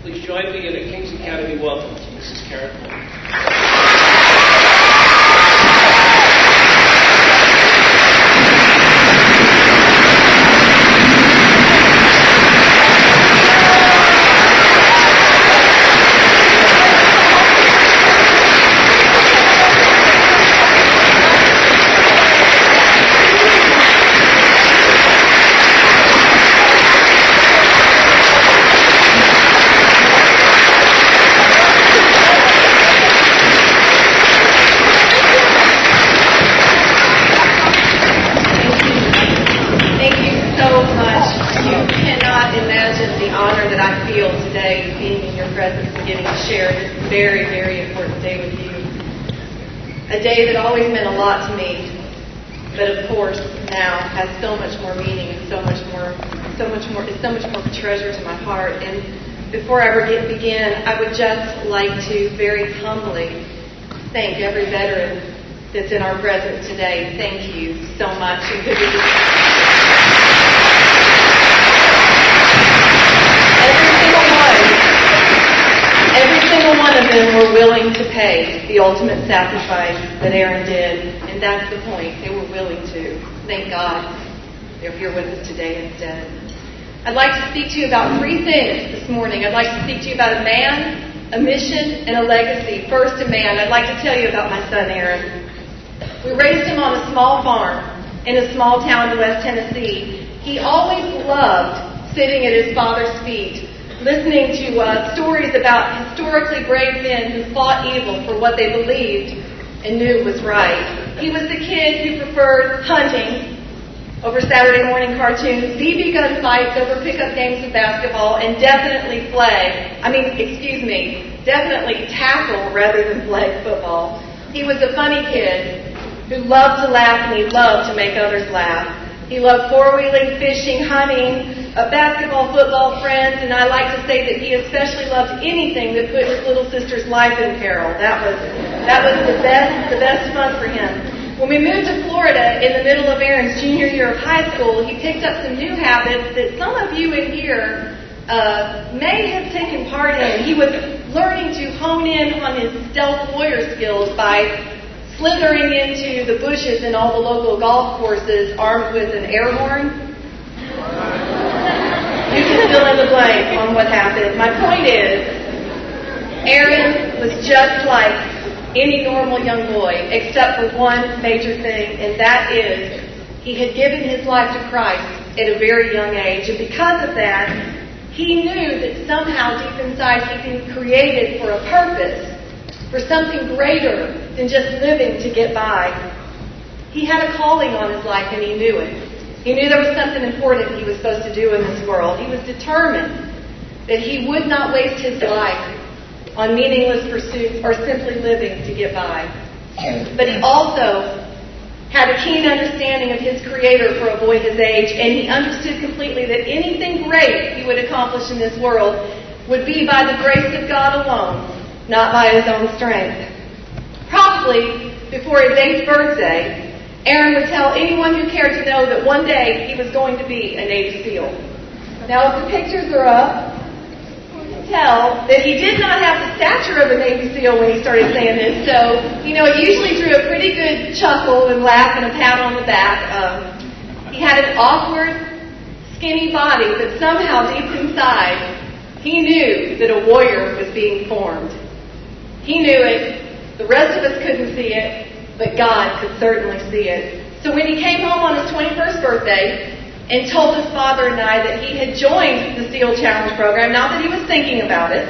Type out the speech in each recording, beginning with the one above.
Please join me in a King's Academy welcome to Mrs. Karen Vaughn. Today, being in your presence and getting to share this very, very important day with you. A day that always meant a lot to me, but of course now has so much more meaning and so much more of a treasure to my heart. And before I begin, I would just like to very humbly thank every veteran that's in our presence today. Thank you so much. Every single one of them were willing to pay the ultimate sacrifice that Aaron did, and that's the point. They were willing to. Thank God they're here with us today instead. I'd like to speak to you about three things this morning. I'd like to speak to you about a man, a mission, and a legacy. First, a man. I'd like to tell you about my son, Aaron. We raised him on a small farm in a small town in West Tennessee. He always loved sitting at his father's feet, listening to stories about historically brave men who fought evil for what they believed and knew was right. He was the kid who preferred hunting over Saturday morning cartoons, BB gun fights over pickup games of basketball, and definitely tackle rather than flag football. He was a funny kid who loved to laugh and he loved to make others laugh. He loved four-wheeling, fishing, hunting, basketball, football, friends, and I like to say that he especially loved anything that put his little sister's life in peril. That was the best fun for him. When we moved to Florida in the middle of Aaron's junior year of high school, he picked up some new habits that some of you in here may have taken part in. He was learning to hone in on his stealth warrior skills by slithering into the bushes in all the local golf courses armed with an air horn. You can fill in the blank on what happened. My point is, Aaron was just like any normal young boy, except for one major thing, and that is he had given his life to Christ at a very young age. And because of that, he knew that somehow deep inside he'd been created for a purpose, for something greater than just living to get by. He had a calling on his life, and he knew it. He knew there was something important he was supposed to do in this world. He was determined that he would not waste his life on meaningless pursuits or simply living to get by. But he also had a keen understanding of his Creator for a boy his age, and he understood completely that anything great he would accomplish in this world would be by the grace of God alone, not by his own strength. Probably before his 8th birthday, Aaron would tell anyone who cared to know that one day he was going to be a Navy SEAL. Now, if the pictures are up, you can tell that he did not have the stature of a Navy SEAL when he started saying this. So, it usually drew a pretty good chuckle and laugh and a pat on the back. He had an awkward, skinny body, but somehow deep inside, he knew that a warrior was being formed. He knew it. The rest of us couldn't see it, but God could certainly see it. So when he came home on his 21st birthday and told his father and I that he had joined the SEAL Challenge program, not that he was thinking about it,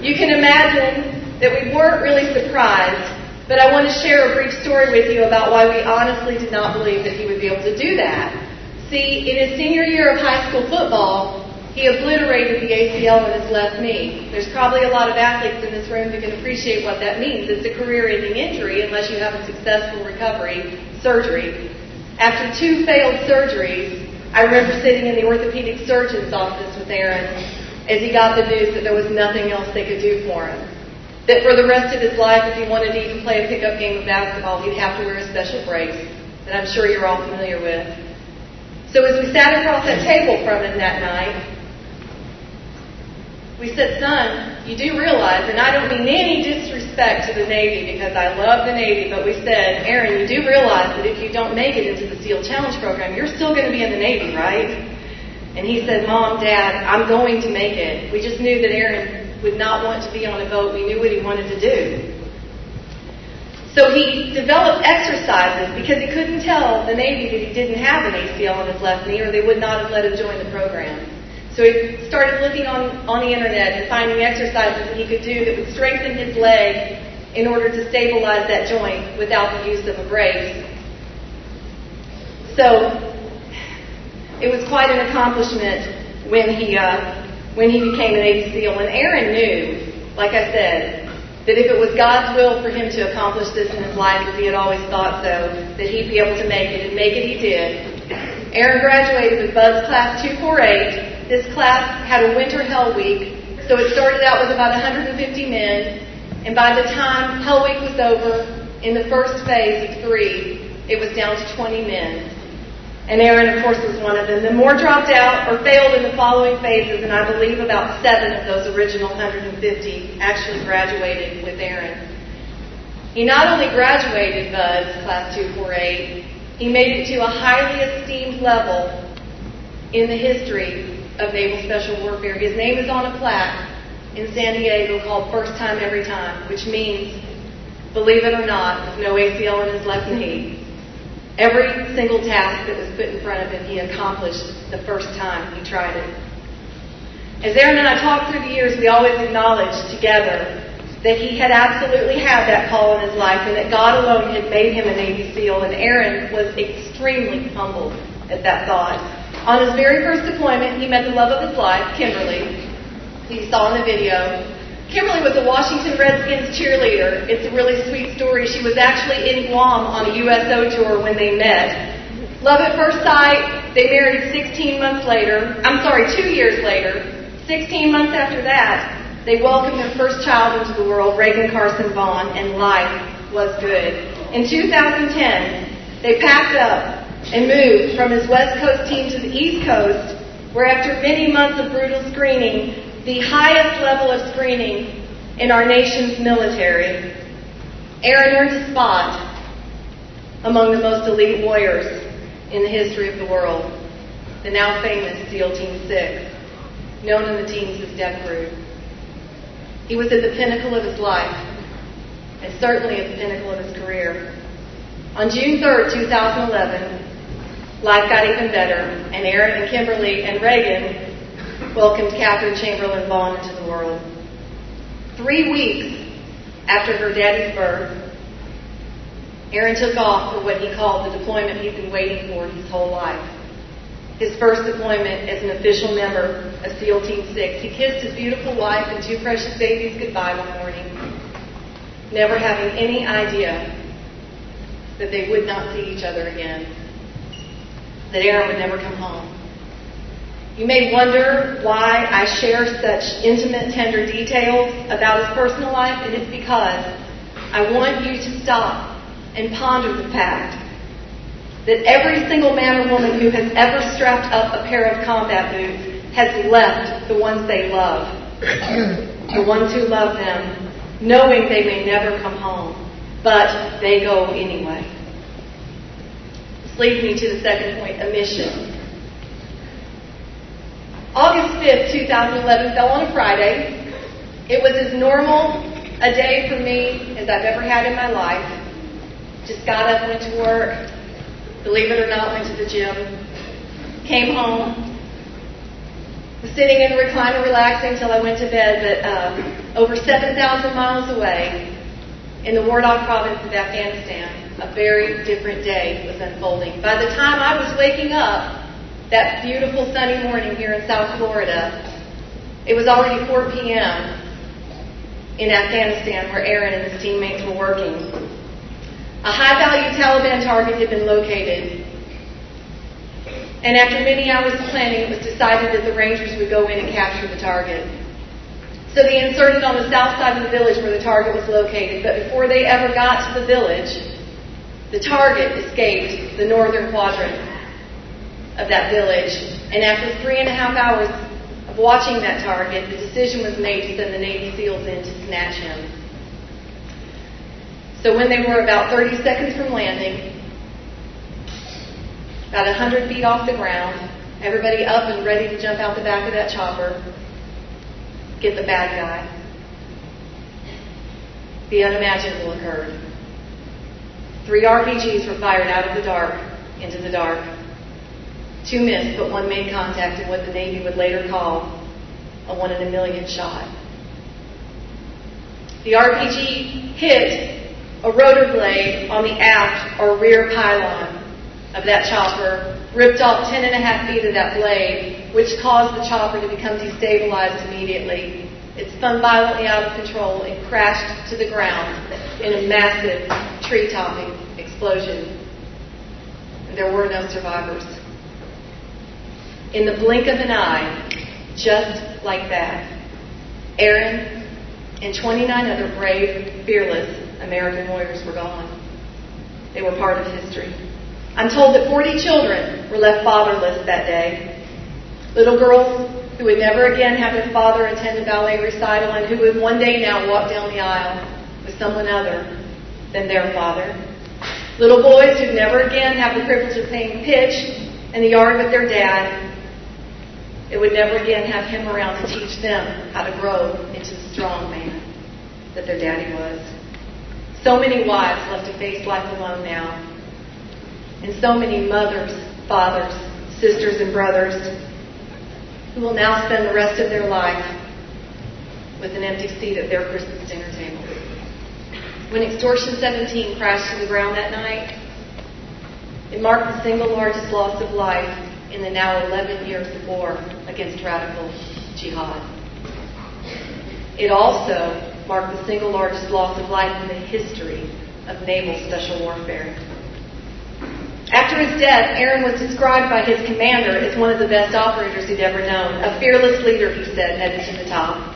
you can imagine that we weren't really surprised, but I want to share a brief story with you about why we honestly did not believe that he would be able to do that. See, in his senior year of high school football, he obliterated the ACL in his left knee. There's probably a lot of athletes in this room who can appreciate what that means. It's a career-ending injury unless you have a successful recovery surgery. After 2 failed surgeries, I remember sitting in the orthopedic surgeon's office with Aaron as he got the news that there was nothing else they could do for him. That for the rest of his life, if he wanted to even play a pickup game of basketball, he'd have to wear a special brace that I'm sure you're all familiar with. So as we sat across that table from him that night, We said, son, you do realize, and I don't mean any disrespect to the Navy because I love the Navy, but we said, Aaron, you do realize that if you don't make it into the SEAL Challenge program, you're still going to be in the Navy, right? And he said, Mom, Dad, I'm going to make it. We just knew that Aaron would not want to be on a boat. We knew what he wanted to do. So he developed exercises because he couldn't tell the Navy that he didn't have an ACL on his left knee or they would not have let him join the program. So he started looking on the internet and finding exercises that he could do that would strengthen his leg in order to stabilize that joint without the use of a brace. So it was quite an accomplishment when he became a Navy SEAL. And Aaron knew, like I said, that if it was God's will for him to accomplish this in his life, as he had always thought so, that he'd be able to make it, and make it he did. Aaron graduated with Buzz Class 248. This class had a winter Hell Week, so it started out with about 150 men, and by the time Hell Week was over, in the first phase of 3, it was down to 20 men. And Aaron, of course, was one of them. The more dropped out or failed in the following phases, and I believe about 7 of those original 150 actually graduated with Aaron. He not only graduated Buzz Class 248, he made it to a highly esteemed level in the history of Naval Special Warfare. His name is on a plaque in San Diego called First Time Every Time, which means, believe it or not, with no ACL in his left knee, every single task that was put in front of him, he accomplished the first time he tried it. As Aaron and I talked through the years, we always acknowledged together that he had absolutely had that call in his life and that God alone had made him a Navy SEAL, and Aaron was extremely humbled at that thought. On his very first deployment, he met the love of his life, Kimberly, who you saw in the video. Kimberly was a Washington Redskins cheerleader. It's a really sweet story. She was actually in Guam on a USO tour when they met. Love at first sight, they married 2 years later. 16 months after that, they welcomed their first child into the world, Aaron Carson Vaughn, and life was good. In 2010, they packed up and moved from his West Coast team to the East Coast, where after many months of brutal screening, the highest level of screening in our nation's military, Aaron earned a spot among the most elite warriors in the history of the world, the now famous SEAL Team 6, known in the teams as Death Crew. He was at the pinnacle of his life, and certainly at the pinnacle of his career. On June 3rd, 2011, life got even better, and Aaron and Kimberly and Reagan welcomed Catherine Chamberlain Vaughn into the world. 3 weeks after her daddy's birth, Aaron took off for what he called the deployment he'd been waiting for his whole life. His first deployment as an official member of SEAL Team 6. He kissed his beautiful wife and 2 precious babies goodbye one morning, never having any idea that they would not see each other again, that Aaron would never come home. You may wonder why I share such intimate, tender details about his personal life, and it's because I want you to stop and ponder the fact that every single man or woman who has ever strapped up a pair of combat boots has left the ones they love, the ones who love them, knowing they may never come home, but they go anyway. This leads me to the second point, a mission. August 5th, 2011 fell on a Friday. It was as normal a day for me as I've ever had in my life. Just got up, went to work, believe it or not, went to the gym, came home, was sitting in a recliner relaxing until I went to bed, but over 7,000 miles away in the Wardak province of Afghanistan, a very different day was unfolding. By the time I was waking up that beautiful sunny morning here in South Florida, it was already 4 p.m. in Afghanistan where Aaron and his teammates were working. A high-value Taliban target had been located, and after many hours of planning, it was decided that the Rangers would go in and capture the target. So they inserted on the south side of the village where the target was located, but before they ever got to the village, the target escaped the northern quadrant of that village, and after 3.5 hours of watching that target, the decision was made to send the Navy SEALs in to snatch him. So when they were about 30 seconds from landing, about 100 feet off the ground, everybody up and ready to jump out the back of that chopper, get the bad guy. The unimaginable occurred. 3 RPGs were fired out of the dark into the dark. 2 missed, but 1 made contact in what the Navy would later call a 1 in a million shot. The RPG hit a rotor blade on the aft or rear pylon of that chopper, ripped off 10.5 feet of that blade, which caused the chopper to become destabilized immediately. It spun violently out of control and crashed to the ground in a massive tree-topping explosion. And there were no survivors. In the blink of an eye, just like that, Aaron and 29 other brave, fearless American warriors were gone. They were part of history. I'm told that 40 children were left fatherless that day. Little girls who would never again have their father attend a ballet recital and who would one day now walk down the aisle with someone other than their father. Little boys who'd never again have the privilege of playing pitch in the yard with their dad. It would never again have him around to teach them how to grow into the strong man that their daddy was. So many wives left to face life alone now. And so many mothers, fathers, sisters, and brothers who will now spend the rest of their life with an empty seat at their Christmas dinner table. When Extortion 17 crashed to the ground that night, it marked the single largest loss of life in the now 11 years of war against radical jihad. It also marked the single largest loss of life in the history of naval special warfare. After his death, Aaron was described by his commander as one of the best operators he'd ever known, a fearless leader, he said, headed to the top.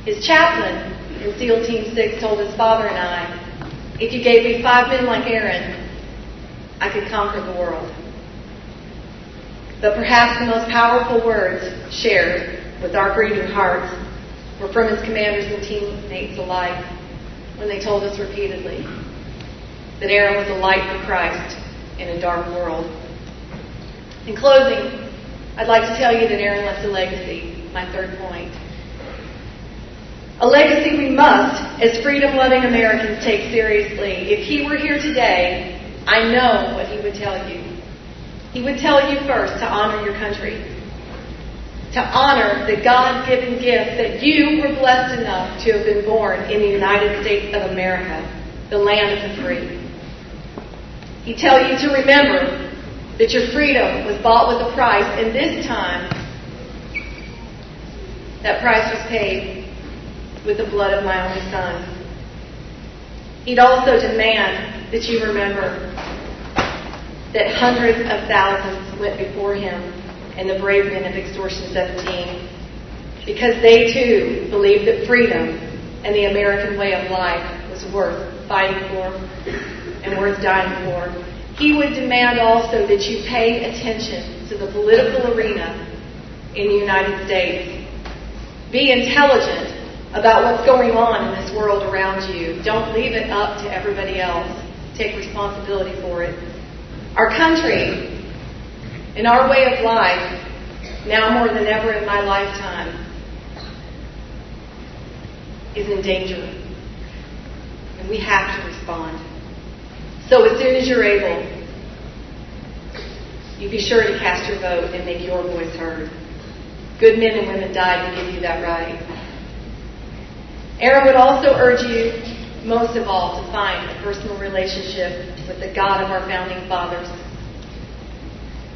His chaplain in SEAL Team 6 told his father and I, if you gave me 5 men like Aaron, I could conquer the world. But perhaps the most powerful words shared with our grieving hearts were from his commanders and teammates alike when they told us repeatedly that Aaron was a light for Christ in a dark world. In closing, I'd like to tell you that Aaron left a legacy, my third point. A legacy we must, as freedom-loving Americans, take seriously. If he were here today, I know what he would tell you. He would tell you first to honor your country, to honor the God-given gift that you were blessed enough to have been born in the United States of America, the land of the free. He'd tell you to remember that your freedom was bought with a price, and this time, that price was paid with the blood of my only son. He'd also demand that you remember that hundreds of thousands went before him and the brave men of Extortion 17, because they too believed that freedom and the American way of life was worth fighting for and worth dying for. He would demand also that you pay attention to the political arena in the United States. Be intelligent about what's going on in this world around you. Don't leave it up to everybody else. Take responsibility for it. Our country and our way of life, now more than ever in my lifetime, is in danger. And we have to respond. So as soon as you're able, you be sure to cast your vote and make your voice heard. Good men and women died to give you that right. Aaron would also urge you, most of all, to find a personal relationship with the God of our founding fathers.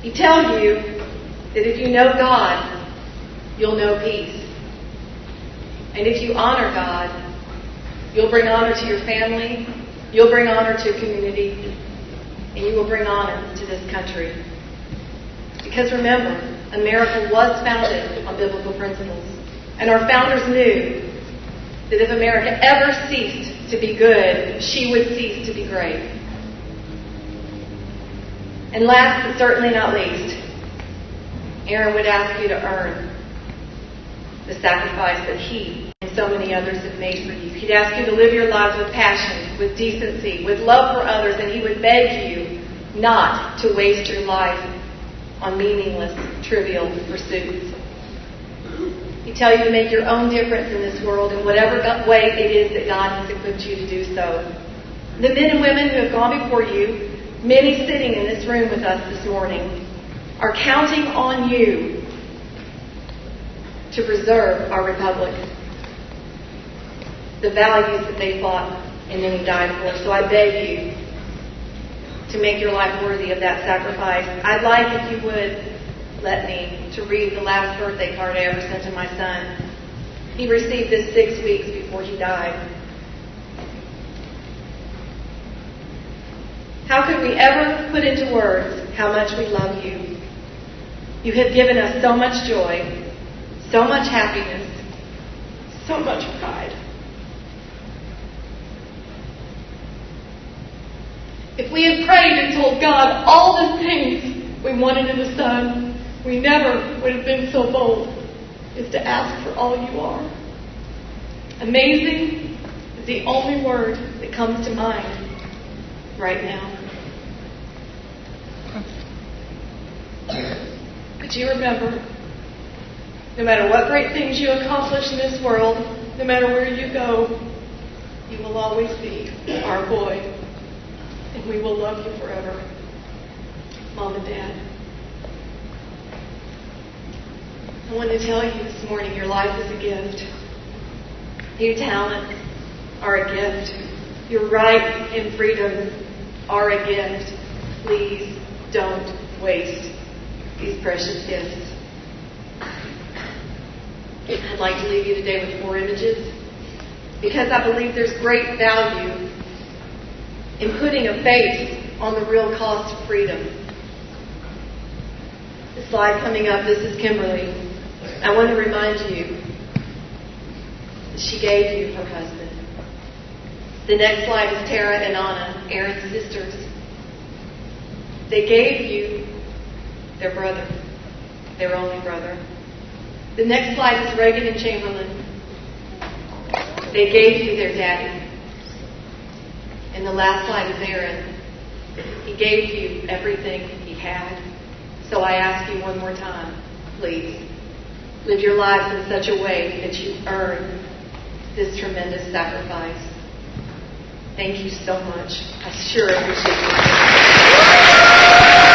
He tells you that if you know God, you'll know peace. And if you honor God, you'll bring honor to your family, you'll bring honor to your community, and you will bring honor to this country. Because remember, America was founded on biblical principles. And our founders knew that if America ever ceased to be good, she would cease to be great. And last but certainly not least, Aaron would ask you to earn the sacrifice that he and so many others have made for you. He'd ask you to live your lives with passion, with decency, with love for others, and he would beg you not to waste your life on meaningless, trivial pursuits. He'd tell you to make your own difference in this world in whatever way it is that God has equipped you to do so. The men and women who have gone before you, many sitting in this room with us this morning, are counting on you to preserve our republic, the values that they fought and then died for. So I beg you to make your life worthy of that sacrifice. I'd like, if you would, let me to read the last birthday card I ever sent to my son. He received this 6 weeks before he died. How could we ever put into words how much we love you? You have given us so much joy, so much happiness, so much pride. If we had prayed and told God all the things we wanted in a son, we never would have been so bold as to ask for all you are. Amazing is the only word that comes to mind right now. But you remember, no matter what great things you accomplish in this world, no matter where you go, you will always be our boy. And we will love you forever. Mom and Dad. I want to tell you this morning, your life is a gift. Your talents are a gift. Your rights and freedoms are a gift. Please don't waste these precious gifts. I'd like to leave you today with 4 images because I believe there's great value in putting a face on the real cost of freedom. The slide coming up, this is Kimberly. I want to remind you that she gave you her husband. The next slide is Tara and Anna, Aaron's sisters. They gave you their brother, their only brother. The next slide is Reagan and Chamberlain. They gave you their daddy. And the last slide is Aaron. He gave you everything he had. So I ask you one more time, please, live your lives in such a way that you earn this tremendous sacrifice. Thank you so much. I sure appreciate it.